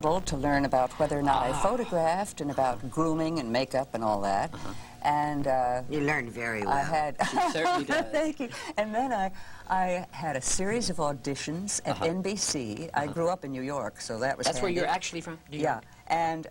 to learn about whether or not I photographed and about grooming and makeup and all that. And you learned very well. I had. She certainly does. Thank you. And then I had a series of auditions at NBC. I grew up in New York, so that was That's handy. where you're actually from? New York? Yeah, and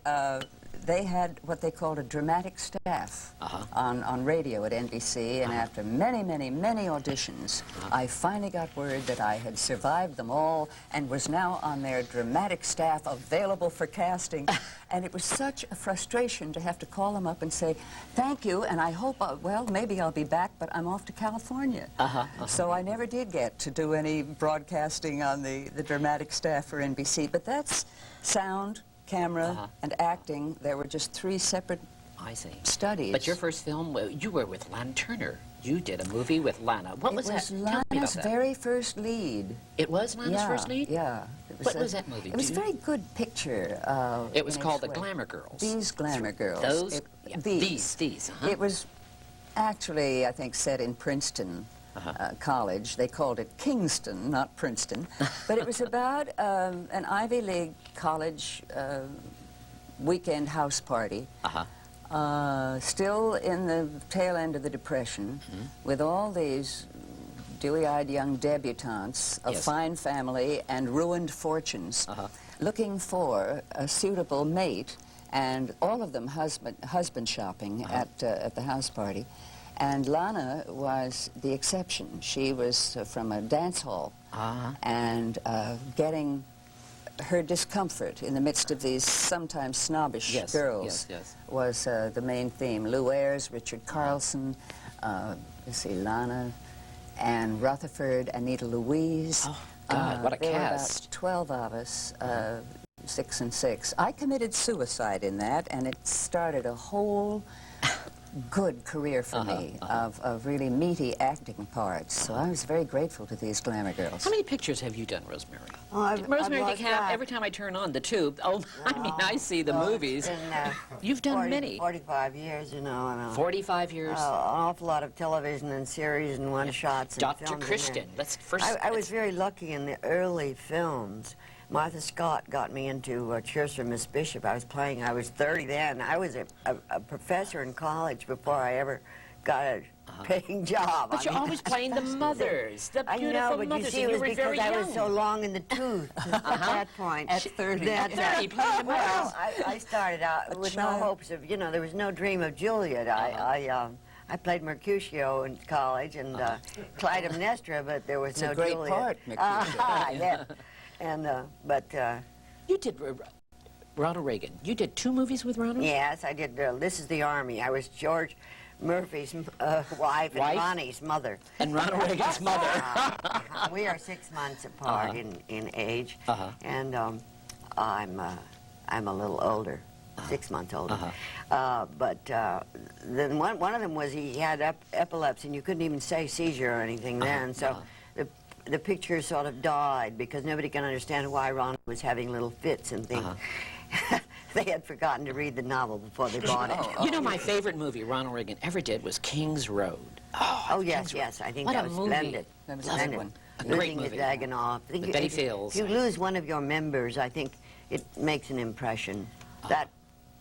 they had what they called a dramatic staff on radio at NBC, and after many, many, many auditions, I finally got word that I had survived them all and was now on their dramatic staff available for casting. And it was such a frustration to have to call them up and say, thank you, and I hope, well, maybe I'll be back, but I'm off to California. So I never did get to do any broadcasting on the dramatic staff for NBC, but that's sound, camera, and acting. There were just 3 separate studies. But your first film, you were with Lana Turner. You did a movie with Lana. What was that? It was Lana's very first lead. It was Lana's first lead? Yeah. What was that movie? It was a very good picture. It was called The Glamour Girls. These Glamour Girls. Those? These. It was actually, I think, set in Princeton. College. They called it Kingston, not Princeton. But it was about an Ivy League college weekend house party, still in the tail end of the Depression, with all these dewy-eyed young debutantes of fine family and ruined fortunes, looking for a suitable mate, and all of them husband shopping at the house party. And Lana was the exception. She was from a dance hall, and getting her discomfort in the midst of these sometimes snobbish girls was the main theme. Lou Ayres, Richard Carlson, let's see, Lana, Anne Rutherford, Anita Louise. Oh, God, what a there cast. Were about 12 of us, 6 and 6. I committed suicide in that, and it started a whole good career for me of really meaty acting parts. So I was very grateful to these Glamour Girls. How many pictures have you done, Rosemary? Rosemary DeCamp, every time I turn on the tube, I mean, I see the movies. Been, You've done many. 45 years, you know. And, 45 years? an awful lot of television and series and one-shots and Dr. films. Christian, let's first... I was very lucky in the early films. Martha Scott got me into Cheers for Miss Bishop. I was 30 then. I was a professor in college before I ever got a paying job. But you're always playing the mothers, the beautiful I know, but mothers, you see, and it you was were very because I young. was so long in the tooth at that point. At 30. That, playing the mothers. well, I started out with no hopes of, you know, there was no dream of Juliet. I played Mercutio in college and Clytemnestra, but there was no Juliet. It's a great part, Mercutio. Yeah. And, You did Ronald Reagan. You did 2 movies with Ronald? yes, I did. This is the Army. I was George Murphy's wife and Ronnie's mother. And Ronald Reagan's mother. We are 6 months apart in age, and I'm a little older, 6 months older. But then one of them was he had epilepsy, and you couldn't even say seizure or anything then. So the picture sort of died because nobody can understand why Ronald was having little fits and things. They had forgotten to read the novel before they bought it. You know, my favorite movie Ronald Reagan ever did was King's Road. Oh yes, yes. I think What that a was movie. splendid. That was a Splendid. good one. A great Losing movie. the Dagenhoff. I think With Betty Fields. If you lose one of your members, I think it makes an impression. That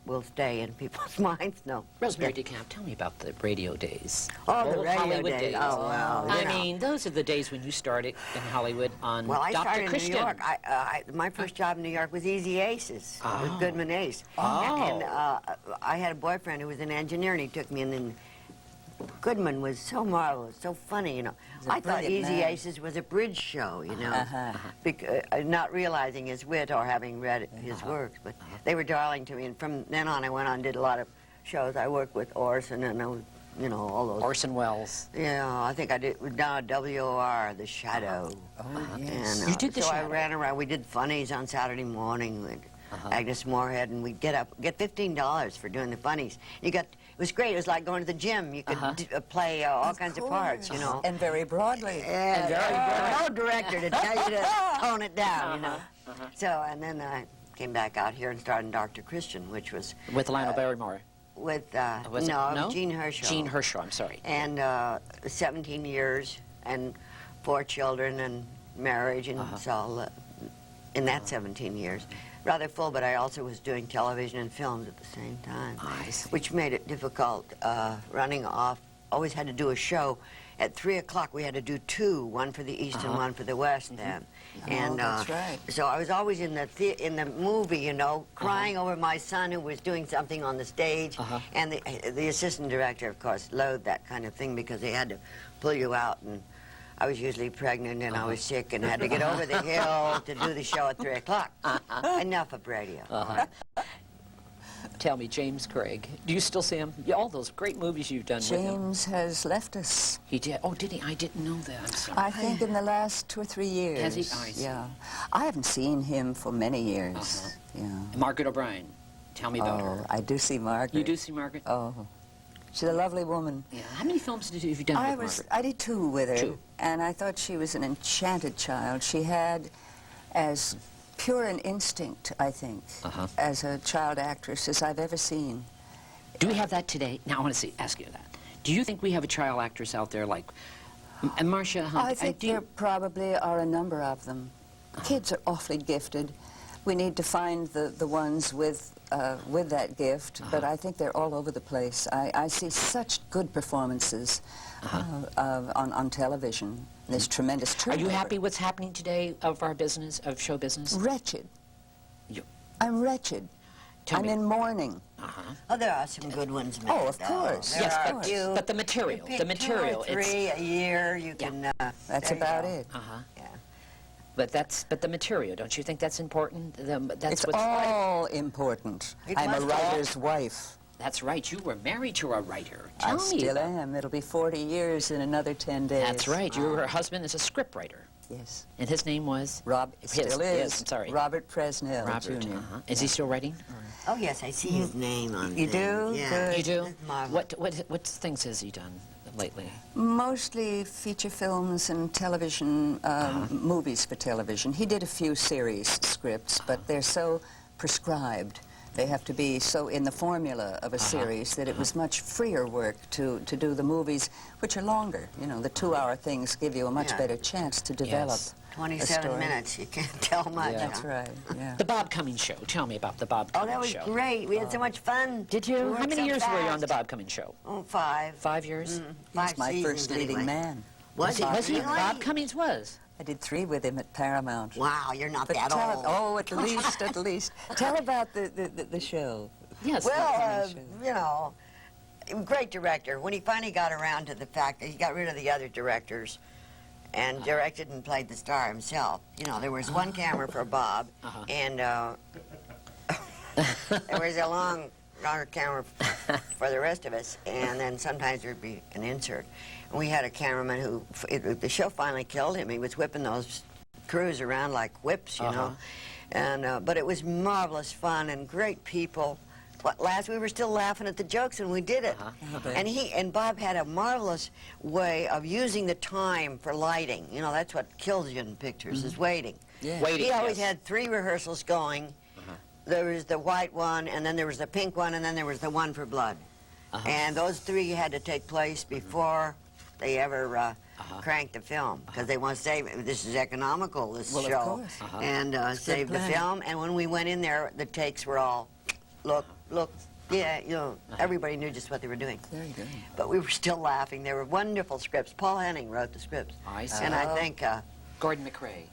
will stay in people's minds. No. Rosemary DeCamp, tell me about the radio days. Oh, the Old radio Hollywood days. Oh, well, I you know. mean, those are the days when you started in Hollywood on Well, I Dr. started Christian. in New York. My first job in New York was Easy Aces with Goodman Ace. Oh. And I had a boyfriend who was an engineer, and he took me in. And Goodman was so marvelous, so funny, you know. I thought Easy Aces was a bridge show, you know, not realizing his wit or having read his works. But they were darling to me, and from then on, I went on and did a lot of shows. I worked with Orson and, you know, all those. Orson Welles. Yeah, I think I did with WOR, The Shadow. Yes. And, You did The so Shadow. I ran around. We did funnies on Saturday morning with Agnes Moorehead, and we'd get $15 for doing the funnies. It was great. It was like going to the gym. You could play all kinds of parts, you know. And very broadly. And no director to tell you to tone it down, you know. So, and then I came back out here and started in Dr. Christian, which was With Lionel Barrymore. with Was it? No? Jean Hershow. Jean Hershow, I'm sorry. And 17 years and 4 children and marriage and so in that 17 years. Rather full, but I also was doing television and films at the same time, which made it difficult running off. Always had to do a show. At 3 o'clock, we had to do two, one for the East and one for the West then. And that's right. so I was always in the movie, you know, crying over my son who was doing something on the stage. And the assistant director, of course, loathed that kind of thing because they had to pull you out. And I was usually pregnant and I was sick and had to get over the hill to do the show at 3 o'clock. Enough of radio. Tell me, James Craig, do you still see him? Yeah, all those great movies you've done with him. James has left us. He did? Oh, did he? I didn't know that. I'm sorry. I think in the last 2 or 3 years. Has he? Oh, I see. Yeah. I haven't seen him for many years. Yeah. Margaret O'Brien, tell me about her. I do see Margaret. You do see Margaret? Oh, she's a lovely woman. Yeah. How many films have you done with Margaret? I did 2 with her. 2. And I thought she was an enchanted child. She had as pure an instinct, I think, as a child actress as I've ever seen. Do we have that today? Now, I want to ask you that. Do you think we have a child actress out there like Marsha Hunt? I think there probably are a number of them. Kids are awfully gifted. We need to find the ones with that gift, but I think they're all over the place. I see such good performances on television. There's tremendous turnover. Are you happy what's happening today of our business, of show business? Wretched. I'm wretched. I'm in mourning. Oh, there are some good ones made. Oh, of course. There are of a few. But the material, You pick the material. 2 or 3 a year. You can. That's about it. Yeah. But the material, don't you think that's important? That's It's what's all important. I'm a writer's wife. That's right. You were married to a writer. I still am. It'll be 40 years in another 10 days. That's right. Your husband is a scriptwriter. Yes. And his name was? Still is. Yes, I'm sorry. Robert Presnell, Robert, Jr. Is he still writing? Oh, yes, I see his name on You do? Yeah. You do? That's marvelous. What things has he done lately? Mostly feature films and television, movies for television. He did a few series scripts, but they're so prescribed. They have to be so in the formula of a series that it was much freer work to do the movies, which are longer. You know, the 2-hour things give you a much better chance to develop. 27 minutes, you can't tell much. Yeah. That's right, yeah. The Bob Cummings Show. Tell me about the Bob Cummings Show. Oh, that was great. We had so much fun. Did you? How many years were you on the fast. Bob Cummings Show? Oh, 5. 5 years? 5 He's my seasons, first leading anyway. man. Was he? Was he? Really? Bob Cummings was. I did 3 with him at Paramount. Wow, you're not But that old. at least, at least. Tell about the show. Yes. Well, you know, great director. When he finally got around to the fact that he got rid of the other directors and directed and played the star himself, you know, there was one camera for Bob, and there was a longer camera for the rest of us, and then sometimes there'd be an insert. And we had a cameraman who, the show finally killed him. He was whipping those crews around like whips, you know. And but it was marvelous fun and great people. Last we were still laughing at the jokes when we did it. And Bob had a marvelous way of using the time for lighting. You know, that's what kills you in pictures, is waiting. Yeah. Waiting, He always had 3 rehearsals going. There was the white one, and then there was the pink one, and then there was the one for blood. And those 3 had to take place before they ever cranked the film, because they want to save, this is economical, this show, and save the film. And when we went in there, the takes were all, look, yeah, you know, everybody knew just what they were doing. Very good. But we were still laughing. They were wonderful scripts. Paul Henning wrote the scripts. I see. And I think... Gordon McRae.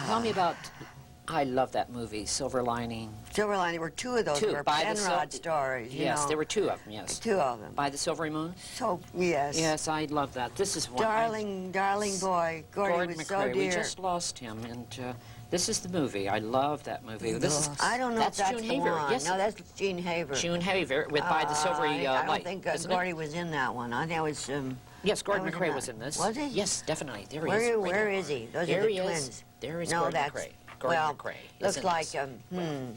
Tell me about... I love that movie, Silver Lining. Silver Lining, there were 2 of those. 2. Were By Penrod stories, you Yes, know. there were 2 of them, yes. 2 of them. By the Silvery Moon? So, yes. Yes, I love that. This is one. Darling boy. Gordon was McRae. so dear. We just lost him, and this is the movie. I love that movie. This is, I don't know if that's June the Haver. one. Yes. No, that's Gene Haver. June Haver with By the Silvery I don't Light. think isn't Gordy it? was in that one. I think it was... Yes, Gordon was McRae in was that. in this. Was he? Yes, definitely. There he Where, is. where is he? Those there are the he twins. is. There is No, Gordon that's... McRae. Gordon well, McRae. is looks in like... this.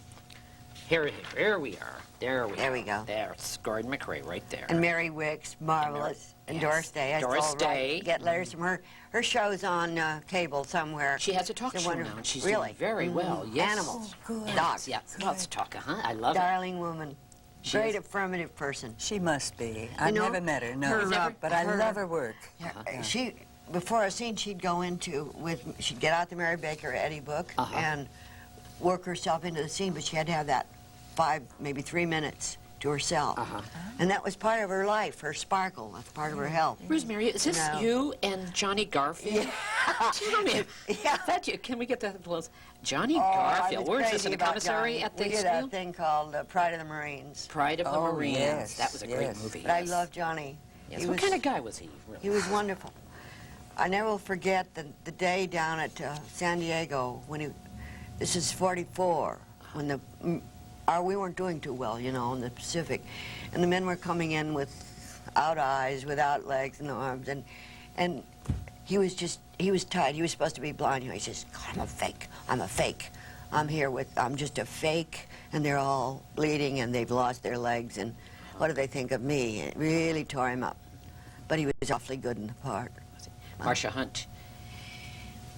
Here we are. There we go. There's Gordon McRae right there. And Mary Wicks, marvelous. And Doris Day. Doris Day. Get letters from her. Her show's on cable somewhere. She has a talk show now, and she's doing very well. Yes. Animals. Good. Dogs. Yeah, let's talk, I love it. Darling woman. Great affirmative person. She must be. I've know, never met her, no. her, but I her- love her work. She before a scene, she'd go into she'd get out the Mary Baker Eddy book and work herself into the scene, but she had to have that 5, maybe 3 minutes to herself. And that was part of her life, her sparkle. That's part of her health. Rosemary, is this you and Johnny Garfield? Tell me. Can we get that close? Johnny Garfield. Where's this, in the commissary at the We did a thing called Pride of the Marines. Pride of the Marines. Yes, that was a great movie. But I love Johnny. Yes. What kind of guy was he, really? He was wonderful. I never will forget the day down at San Diego when this is 44, when we weren't doing too well, you know, in the Pacific. And the men were coming in without eyes, without legs and arms, and he was tied. He was supposed to be blind. He says, God, I'm a fake. I'm just a fake, and they're all bleeding, and they've lost their legs, and what do they think of me? It really tore him up. But he was awfully good in the part. Marsha Hunt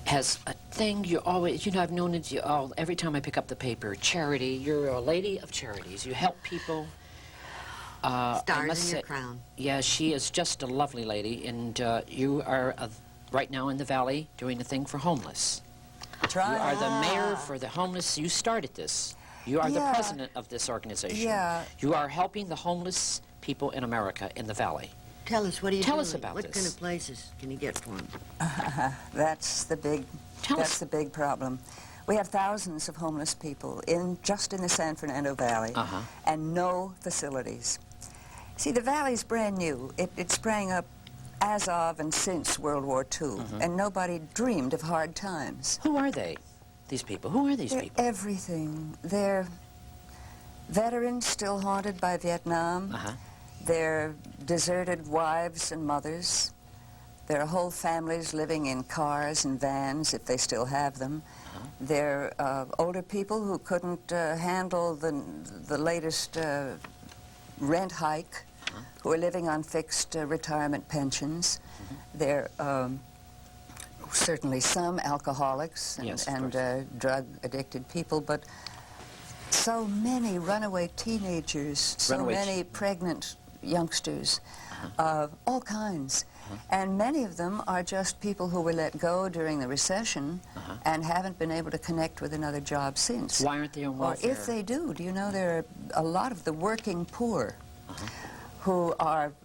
has a thing you always, you know, I've known it every time I pick up the paper, charity. You're a lady of charities. You help people. Stars in your crown. Yeah, she is just a lovely lady, and you are right now in the Valley doing a thing for homeless. You are the mayor for the homeless. You started this. You are the president of this organization. Yeah. You are helping the homeless people in America in the Valley. Tell us, what do you Tell us about what this. Kind of places can you get for them? That's the big problem. We have thousands of homeless people just in the San Fernando Valley, and no facilities. See, the Valley's brand new. It sprang up as of and since World War II, and nobody dreamed of hard times. Who are they, these people? Who are these They're people? everything. They're veterans still haunted by Vietnam. They're deserted wives and mothers. There are whole families living in cars and vans, if they still have them. They're older people who couldn't handle the latest rent hike, who are living on fixed retirement pensions. They're certainly some alcoholics and drug-addicted people, but so many runaway teenagers, so many pregnant youngsters, all kinds. And many of them are just people who were let go during the recession and haven't been able to connect with another job since. Why aren't they on welfare? Or if they do you know there are a lot of the working poor who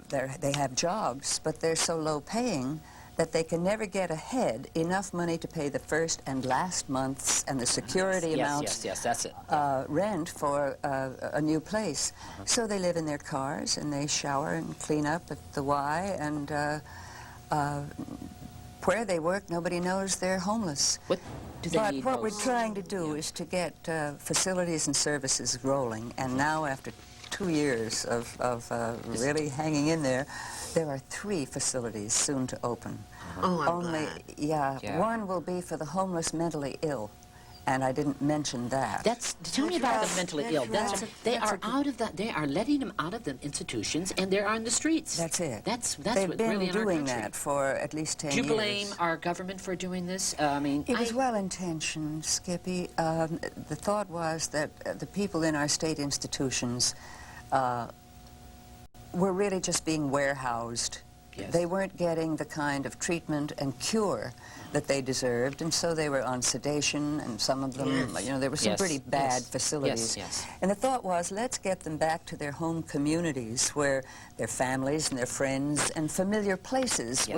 they have jobs, but they're so low paying that they can never get ahead enough money to pay the first and last months and the security amounts that's it. rent for a new place. So they live in their cars and they shower and clean up at the Y, and where they work, nobody knows they're homeless. What do they need what most? we're trying to do is to get facilities and services rolling, and now after 2 years of really hanging in there, there are 3 facilities soon to open. Oh, I'm glad. One will be for the homeless mentally ill, and I didn't mention that. Tell me about the mentally ill. They are letting them out of the institutions, and they're on the streets. That's it. That's They've what been really in our doing country. that for at least 10 years. Do you blame our government for doing this? I mean, It was well-intentioned, Skippy. The thought was that the people in our state institutions were really just being warehoused. Yes. They weren't getting the kind of treatment and cure that they deserved, and so they were on sedation, and some of them, you know, there were some pretty bad facilities. And the thought was, let's get them back to their home communities where their families and their friends and familiar places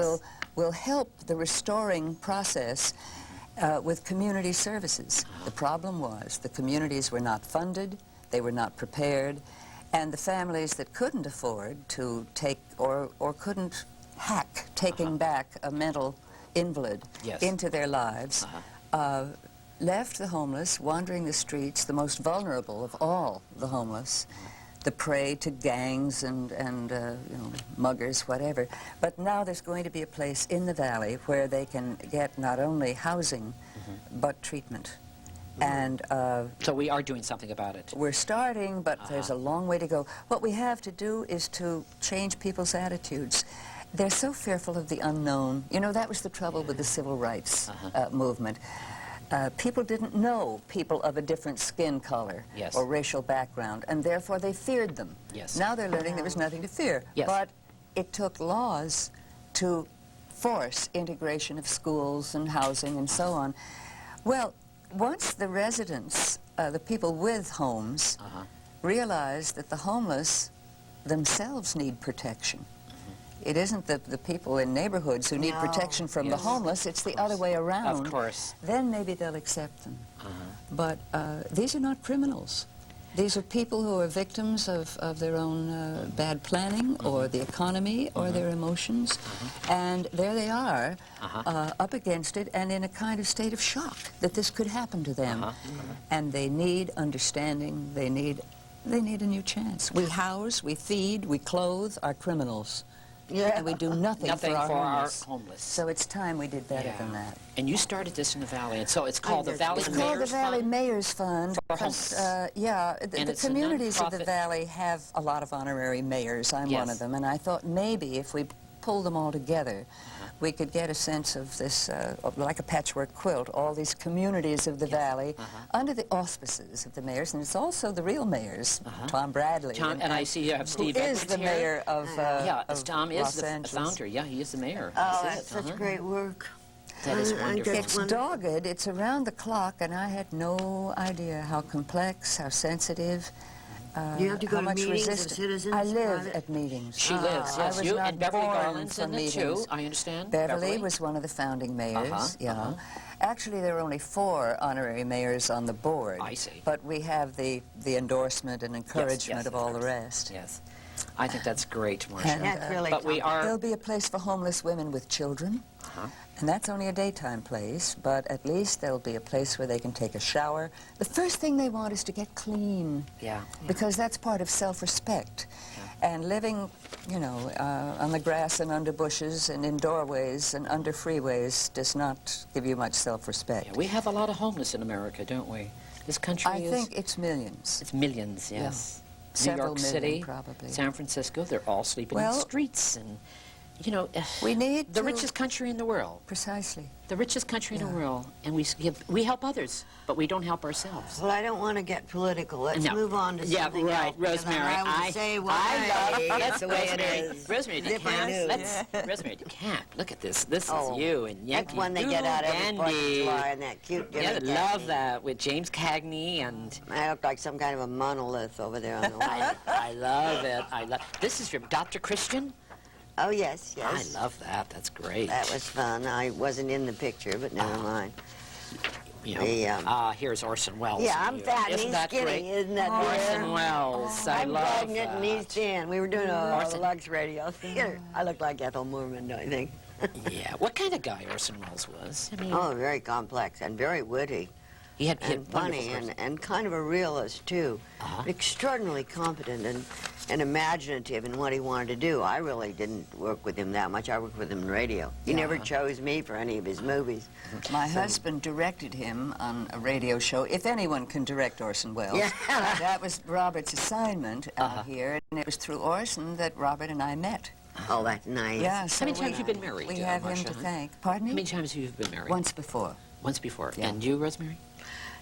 will help the restoring process with community services. The problem was the communities were not funded, they were not prepared, and the families that couldn't afford to take or couldn't hack taking back a mental invalid into their lives left the homeless wandering the streets, the most vulnerable of all the homeless, the prey to gangs and you know, muggers, whatever. But now there's going to be a place in the valley where they can get not only housing but treatment. And so we are doing something about it. We're starting, but there's a long way to go. What we have to do is to change people's attitudes. They're so fearful of the unknown. You know, that was the trouble with the civil rights movement. People didn't know people of a different skin color or racial background, and therefore they feared them. Now they're learning there was nothing to fear. But it took laws to force integration of schools and housing and so on. Well, once the residents, the people with homes, realize that the homeless themselves need protection. It isn't the people in neighborhoods who need protection from the homeless, it's the other way around. Of course. Then maybe they'll accept them. But these are not criminals. These are people who are victims of their own bad planning or the economy or their emotions. And there they are, up against it and in a kind of state of shock that this could happen to them. And they need understanding. They need a new chance. We house, we feed, we clothe our criminals. And we do nothing for our homeless. So it's time we did better than that. And you started this in the Valley, and so it's called the Valley Mayor's Fund? It's called the Valley Mayor's Fund. For homeless. The communities of the Valley have a lot of honorary mayors. I'm one of them. And I thought maybe if we pulled them all together, we could get a sense of this, like a patchwork quilt, all these communities of the Valley under the auspices of the mayors. And it's also the real mayors, Tom Bradley. And I see you have Steve who is the mayor of Tom is Los the Angeles. founder. Yeah, he is the mayor. Oh, that's such great work. That is wonderful. It's dogged, it's around the clock, and I had no idea how complex, how sensitive, you have to go how to much meetings of resistance. citizens? I live at meetings. She lives, yes. I was You not and Beverly born Garland's for in it meetings. too, I understand. Beverly was one of the founding mayors, Actually, there are only 4 honorary mayors on the board. I see. But we have the endorsement and encouragement of all the rest. Yes. I think that's great, Marsha. And, That's really but we are... There'll be a place for homeless women with children. And that's only a daytime place, but at least there'll be a place where they can take a shower. The first thing they want is to get clean. Because that's part of self-respect. And living, you know, on the grass and under bushes and in doorways and under freeways does not give you much self-respect. Yeah, we have a lot of homeless in America, don't we? This country I think it's millions. It's millions, yes. Several New York million, City, probably. San Francisco, they're all sleeping in the streets. And, you know, we need the richest country in the world. Precisely. The richest country in the world. And we help others, but we don't help ourselves. Well, I don't want to get political. Let's move on to something else. Rosemary. I say that's the way it is. Rosemary DeCamp. Rosemary DeCamp. Look at this. This is you and Yankee That's when they get out every 4th of July and that cute I love that with James Cagney and... I look like some kind of a monolith over there on the wall. I love it. This is from Dr. Christian? Oh, yes, yes. I love that. That's great. That was fun. I wasn't in the picture, but never mind. You know, here's Orson Welles. Yeah, I'm fat and he's skinny, great? isn't that Orson Welles. I I'm love pregnant and he's thin. We were doing a Lux radio theater. I look like Ethel Merman, don't you think? Yeah. What kind of guy Orson Welles was? I mean, very complex and very witty. He had funny and kind of a realist, too. Extraordinarily competent and imaginative in what he wanted to do. I really didn't work with him that much. I worked with him in radio. He never chose me for any of his movies. My husband directed him on a radio show. If anyone can direct Orson Welles, that was Robert's assignment here, and it was through Orson that Robert and I met. Oh, that's nice. Yeah. So how many times have you been married? We have him to thank. Pardon me? How many times have you been married? Once before. Once before. Yeah. And you, Rosemary?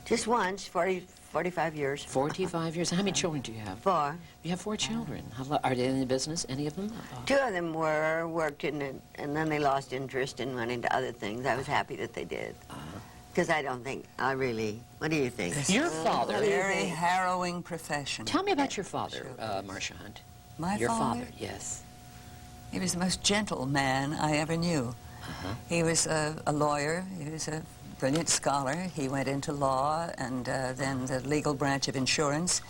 Just once, 45 years. 45 years. How many children do you have? 4. You have 4 children. Are they in the business, any of them? 2 of them worked in it, and then they lost interest and went into other things. I was happy that they did. Because I don't think, what do you think? Your father. A very harrowing profession. Tell me about your father, Marsha Hunt. Your father? Yes. He was the most gentle man I ever knew. He was a lawyer. He was a brilliant scholar. He went into law and then the legal branch of insurance.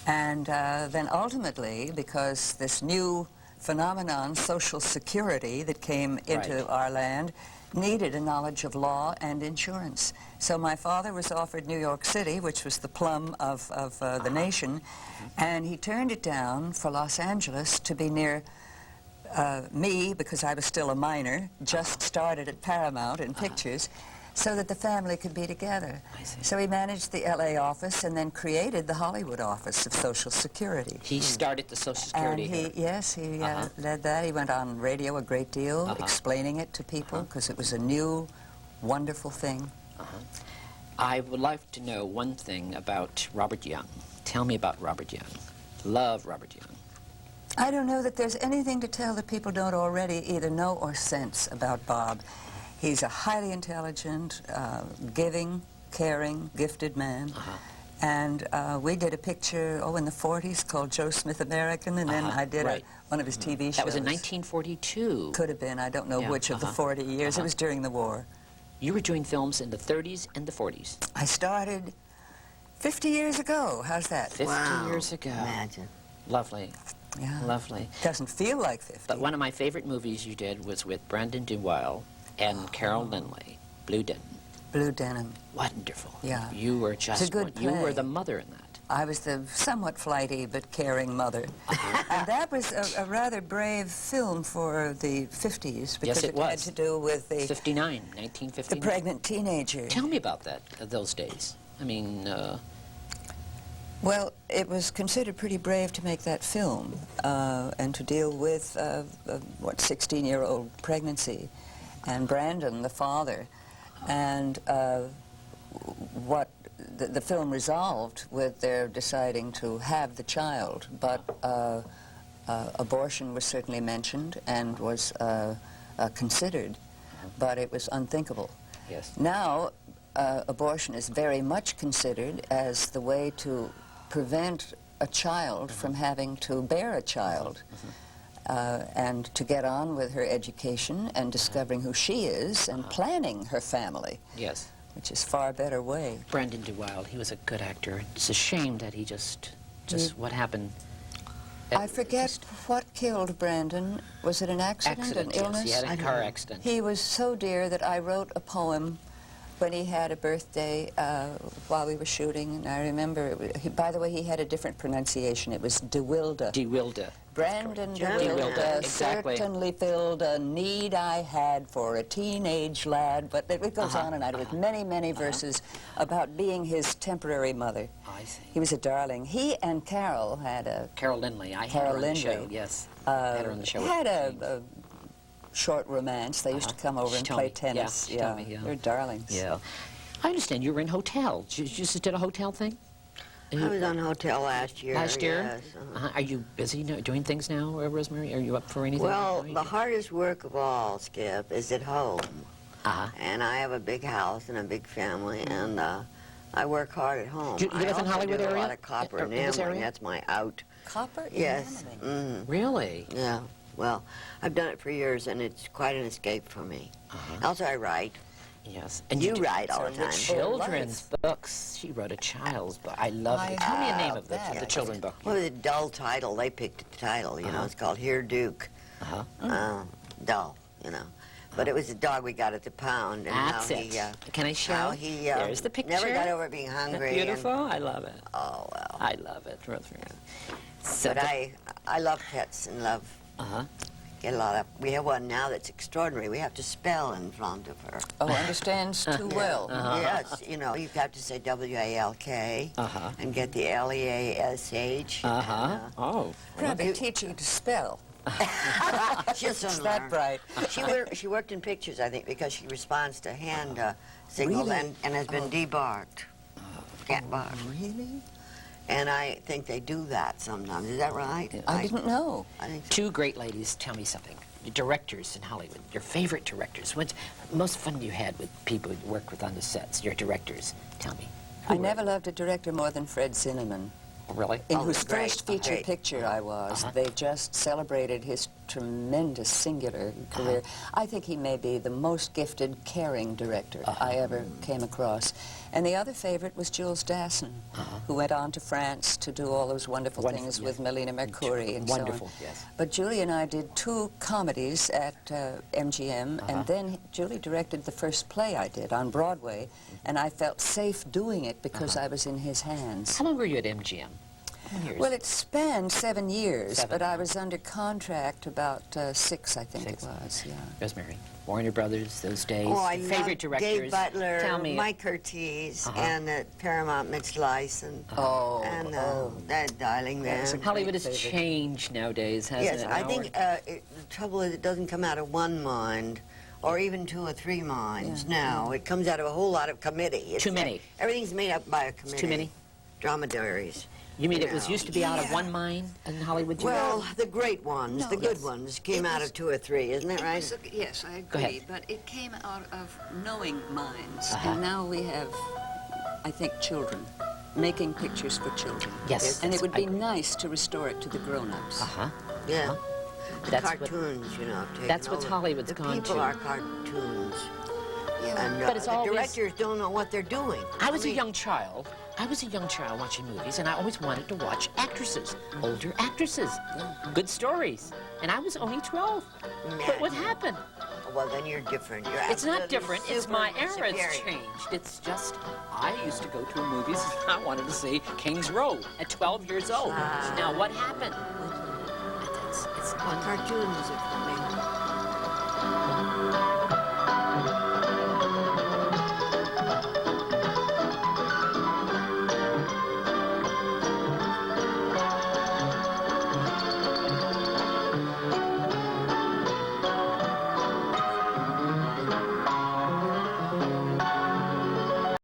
And then ultimately, because this new phenomenon, Social Security, that came into our land, needed a knowledge of law and insurance. So my father was offered New York City, which was the plum of the nation, and he turned it down for Los Angeles to be near me, because I was still a minor, just started at Paramount in pictures, so that the family could be together. So he managed the LA office and then created the Hollywood office of Social Security. He started the Social Security and he led that. He went on radio a great deal, explaining it to people, because it was a new, wonderful thing. I would like to know one thing about Robert Young. Tell me about Robert Young. Love Robert Young. I don't know that there's anything to tell that people don't already either know or sense about Bob. He's a highly intelligent, giving, caring, gifted man. And we did a picture, in the 40s called Joe Smith American, and then I did one of his TV shows. That was in 1942. Could have been. I don't know which of the 40 years. It was during the war. You were doing films in the 30s and the 40s. I started 50 years ago. How's that? 50 years ago. Imagine. Lovely. Yeah. Lovely. Doesn't feel like 50. But one of my favorite movies you did was with Brandon DeWitt and Carol Lindley, Blue Denim. Blue Denim. Wonderful. Yeah. You were just it's a good play. You were the mother in that. I was the somewhat flighty but caring mother. And that was a rather brave film for the 50s because it had to do with the 1959. The pregnant teenager. Tell me about that, those days. I mean, well, it was considered pretty brave to make that film and to deal with, 16-year-old pregnancy. And Brandon, the father, and what the film resolved with their deciding to have the child, but abortion was certainly mentioned and was considered, but it was unthinkable. Yes. Now, abortion is very much considered as the way to prevent a child from having to bear a child. And to get on with her education and discovering who she is and planning her family. Yes. Which is far better way. Brandon DeWitt, he was a good actor. It's a shame that he just what happened. I forget what killed Brandon. Was it an accident, an illness? Yes, he had a car accident. He was so dear that I wrote a poem when he had a birthday while we were shooting, and I remember, by the way, he had a different pronunciation. It was DeWilde. DeWilde. Brandon DeWilde, exactly. Certainly filled a need I had for a teenage lad, but it goes on and on with many, many verses about being his temporary mother. I see. He was a darling. He and Carol had a... Carol Lindley. I had her on the show, yes. Had her on the show. Had a short romance. They used to come over and play tennis. Yeah, they're darlings. Yeah. I understand you were in hotel. You just did a hotel thing? I was on hotel last year. Last year? Yes. Are you busy doing things now, Rosemary? Are you up for anything? Well, the hardest work of all, Skip, is at home. And I have a big house and a big family, and I work hard at home. Do you live in Hollywood area? I also do a lot of copper enameling. That's my out. Copper yes. enameling? Really? Yeah. Well, I've done it for years, and it's quite an escape for me. Also, I write. Yes. And you write all the time. Children's books. She wrote a child's book. I love it. Tell me a name of the children's book. Well, it was a dull title. They picked the title, you know. It's called Here, Duke. Dull, you know. But it was a dog we got at the pound. And That's how it. He, Can I show? How he There's the picture. never got over being hungry. Beautiful. I love it. Oh, well. I love it, Rosemary. So but I love pets and love... Get a lot of... We have one now that's extraordinary. We have to spell in front of her. Oh, understands too well. Yes, you know, you have to say W-A-L-K and get the L-E-A-S-H. Oh. Probably teaching to spell. She's that bright. She worked in pictures, I think, because she responds to hand signals Really? and has been debarked. Cat barked. Really? And I think they do that sometimes. Is that right? I didn't know. I think so. Two great ladies, tell me something. Directors in Hollywood, your favorite directors. What's most fun you had with people you work with on the sets? Your directors, tell me. I never loved a director more than Fred Zinnemann. Really? In whose first feature picture I was. They just celebrated his tremendous, singular career. I think he may be the most gifted, caring director I ever came across. And the other favorite was Jules Dassin, who went on to France to do all those wonderful things with Melina Mercouri and so on. Yes. But Julie and I did 2 comedies at MGM, and then Julie directed the first play I did on Broadway, and I felt safe doing it because I was in his hands. How long were you at MGM? Years? Well, it spanned 7 years, but I was under contract about 6, I think it was, yeah. Rosemary, Warner Brothers, those days. Oh, I favorite loved directors. Dave Butler, Tell me. Mike Curtiz, and at Paramount, Mitch Leisen. And that darling man. Hollywood has changed nowadays, hasn't it? Yes, I think the trouble is it doesn't come out of one mind, or even 2 or 3 minds now. It comes out of a whole lot of committee. Too many. Everything's made up by a committee. Too many? Dromedaries. You mean it was used to be out of one mine in Hollywood? Well, the great ones, the good ones, came out of 2 or 3, isn't that right? Yes, I agree. But it came out of knowing minds. And now we have, I think, children making pictures for children. Yes. And it would be nice to restore it to the grown-ups. Yeah. The cartoons, you know, that's what Hollywood's gone to. The people are cartoons. Yeah. And but it's the always, directors don't know what they're doing. I was a young child watching movies, and I always wanted to watch actresses, older actresses, good stories. And I was only 12. But what happened? Well, then you're different. It's not different. It's my era has changed. It's just, I used to go to movies and I wanted to see King's Row at 12 years old. Now, what happened? Cartoons are coming.